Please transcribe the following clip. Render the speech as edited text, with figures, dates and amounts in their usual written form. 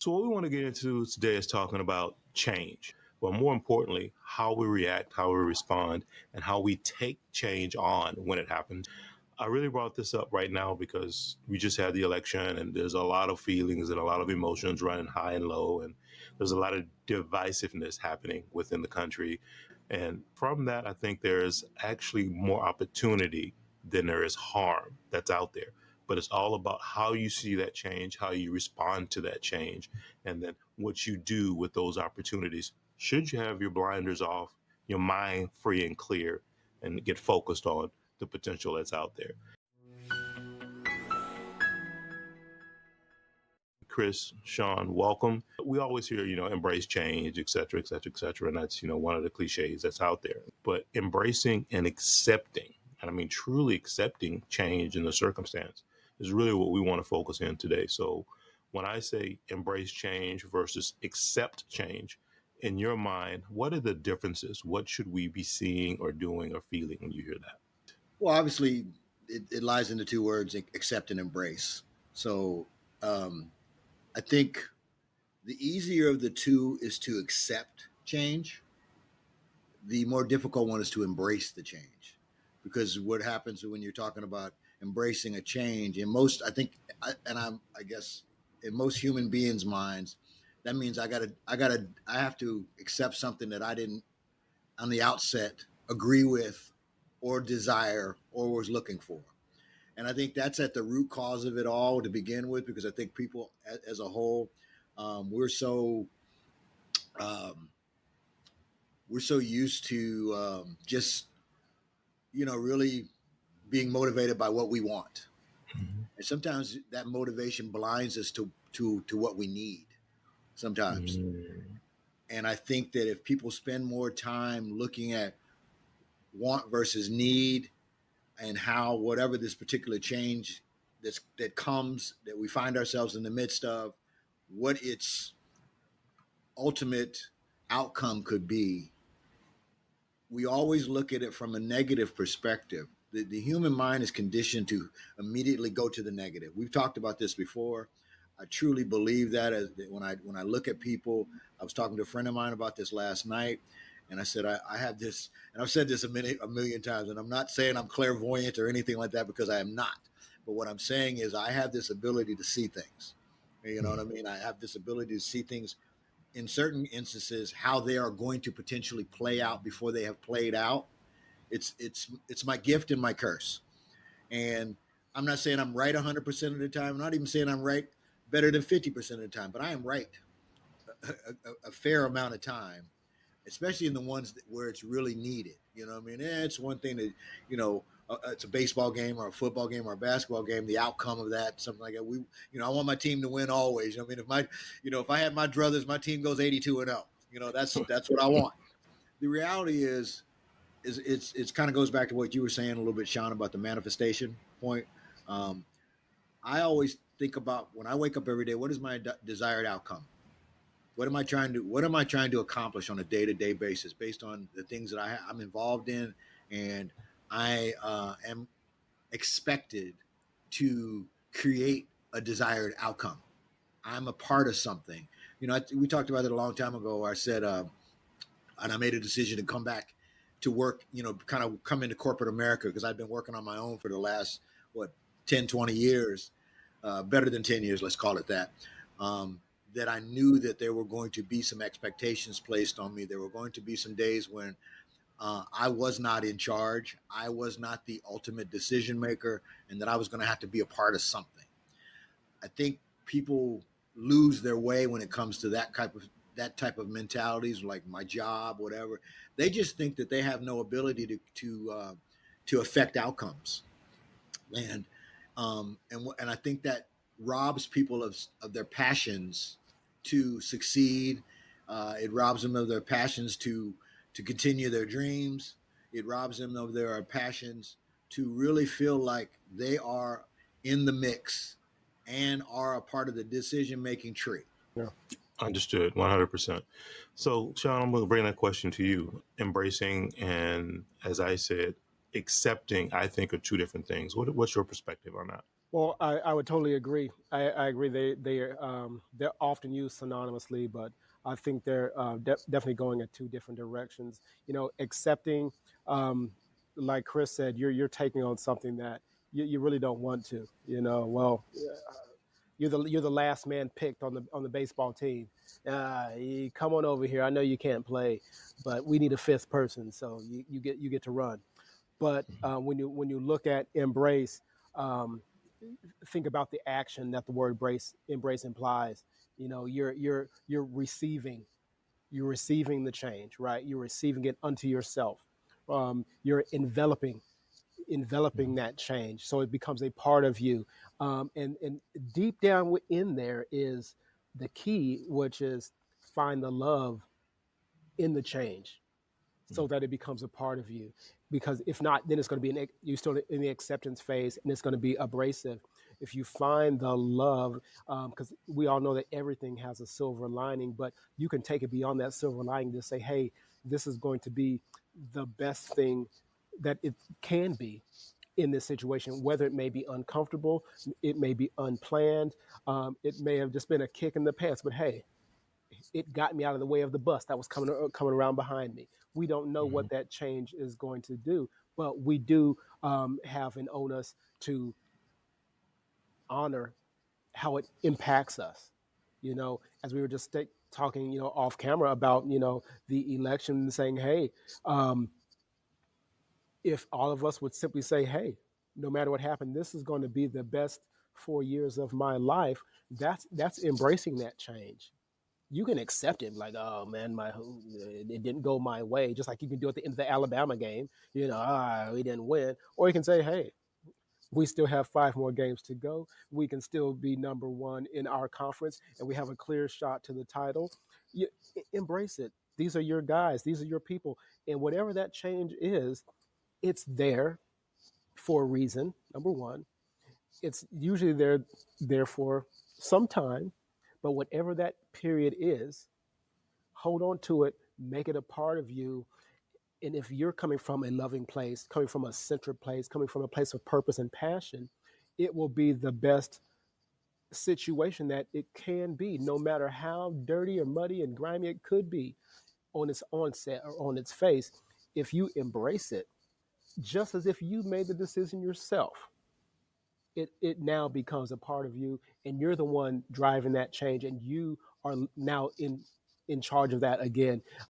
So what we want to get into today is talking about change, but more importantly, how we react, how we respond, and how we take change on when it happens. I really brought this up right now because we just had the election and there's a lot of feelings and a lot of emotions running high and low, and there's a lot of divisiveness happening within the country. And from that, I think there's actually more opportunity than there is harm that's out there. But it's all about how you see that change, how you respond to that change, and then what you do with those opportunities. Should you have your blinders off, your mind free and clear, and get focused on the potential that's out there. Chris, Sean, welcome. We always hear, embrace change, et cetera, et cetera, et cetera. And that's, one of the cliches that's out there. But embracing and accepting, and I mean truly accepting change in the circumstance is really what we want to focus in today. So when I say embrace change versus accept change, in your mind, what are the differences? What should we be seeing or doing or feeling when you hear that? Well, obviously, it lies in the two words accept and embrace. So I think the easier of the two is to accept change. The more difficult one is to embrace the change. Because what happens when you're talking about embracing a change, in most, I think, I guess, in most human beings' minds, that means I have to accept something that I didn't on the outset agree with or desire or was looking for. And I think that's at the root cause of it all to begin with, because I think people as a whole, we're so um, we're so used to just really being motivated by what we want, Mm-hmm. and sometimes that motivation blinds us to what we need. Sometimes, Mm-hmm. and I think that if people spend more time looking at want versus need, and how whatever this particular change that comes that we find ourselves in the midst of, what its ultimate outcome could be, we always look at it from a negative perspective. The human mind is conditioned to immediately go to the negative. We've talked about this before. I truly believe that when I look at people. I was talking to a friend of mine about this last night, and I said I have this, and I've said this a million times, and I'm not saying I'm clairvoyant or anything like that, because I am not. But what I'm saying is I have this ability to see things. You know what I mean? I have this ability to see things in certain instances, how they are going to potentially play out before they have played out. It's my gift and my curse. And I'm not saying I'm right 100% of the time. I'm not even saying I'm right better than 50% of the time, but I am right a fair amount of time, especially in the ones where it's really needed. You know what I mean? It's one thing that, it's a baseball game or a football game or a basketball game, the outcome of that, something like that. I want my team to win always. I mean, if I had my druthers, my team goes 82-0. That's what I want. The reality is it's kind of goes back to what you were saying a little bit, Sean, about the manifestation point. Um, I always think about, when I wake up every day, what is my desired outcome? What am I trying to accomplish on a day-to-day basis based on the things that I'm involved in, and I am expected to create a desired outcome. I'm a part of something. We talked about it a long time ago, where I said, and I made a decision to come back to work, kind of come into corporate America, because I've been working on my own for the last, 10, 20 years, better than 10 years, let's call it that. That I knew that there were going to be some expectations placed on me. There were going to be some days when I was not in charge. I was not the ultimate decision maker, and that I was going to have to be a part of something. I think people lose their way when it comes to that type of mentalities, like my job, whatever. They just think that they have no ability to affect outcomes, and and I think that robs people of their passions to succeed. It robs them of their passions to continue their dreams. It robs them of their passions to really feel like they are in the mix and are a part of the decision making tree. Yeah. Understood, 100%. So, Sean, I'm going to bring that question to you. Embracing and, as I said, accepting, I think, are two different things. What's your perspective on that? Well, I would totally agree. I agree. They're often used synonymously, but I think they're definitely going in two different directions. Accepting, like Chris said, you're taking on something that you really don't want to. Well, you're the last man picked on the baseball team. You come on over here. I know you can't play, but we need a fifth person, so you get to run. But when you look at embrace, um, think about the action that the word embrace implies. You're receiving, the change, right? You're receiving it unto yourself. You're enveloping that change, so it becomes a part of you. And deep down within there is the key, which is find the love in the change so that it becomes a part of you. Because if not, then it's going to be you're still in the acceptance phase, and it's going to be abrasive. If you find the love, because we all know that everything has a silver lining, but you can take it beyond that silver lining to say, hey, this is going to be the best thing that it can be in this situation, whether it may be uncomfortable, it may be unplanned, it may have just been a kick in the pants, but hey, it got me out of the way of the bus that was coming around behind me. We don't know Mm-hmm. what that change is going to do, but we do have an onus to honor how it impacts us. As we were just talking, off camera about the election, and saying, hey, um, if all of us would simply say, hey, no matter what happened, this is going to be the best 4 years of my life. That's embracing that change. You can accept it, like, oh man, it didn't go my way, just like you can do at the end of the Alabama game. We didn't win. Or you can say, hey, we still have 5 more games to go. We can still be number one in our conference, and we have a clear shot to the title. Embrace it. These are your guys. These are your people. And whatever that change is, it's there for a reason. Number one, it's usually there for some time, but whatever that period is, hold on to it, make it a part of you. And if you're coming from a loving place, coming from a centered place, coming from a place of purpose and passion, it will be the best situation that it can be, no matter how dirty or muddy and grimy it could be on its onset or on its face. If you embrace it, just as if you made the decision yourself, it now becomes a part of you, and you're the one driving that change, and you are now in charge of that again.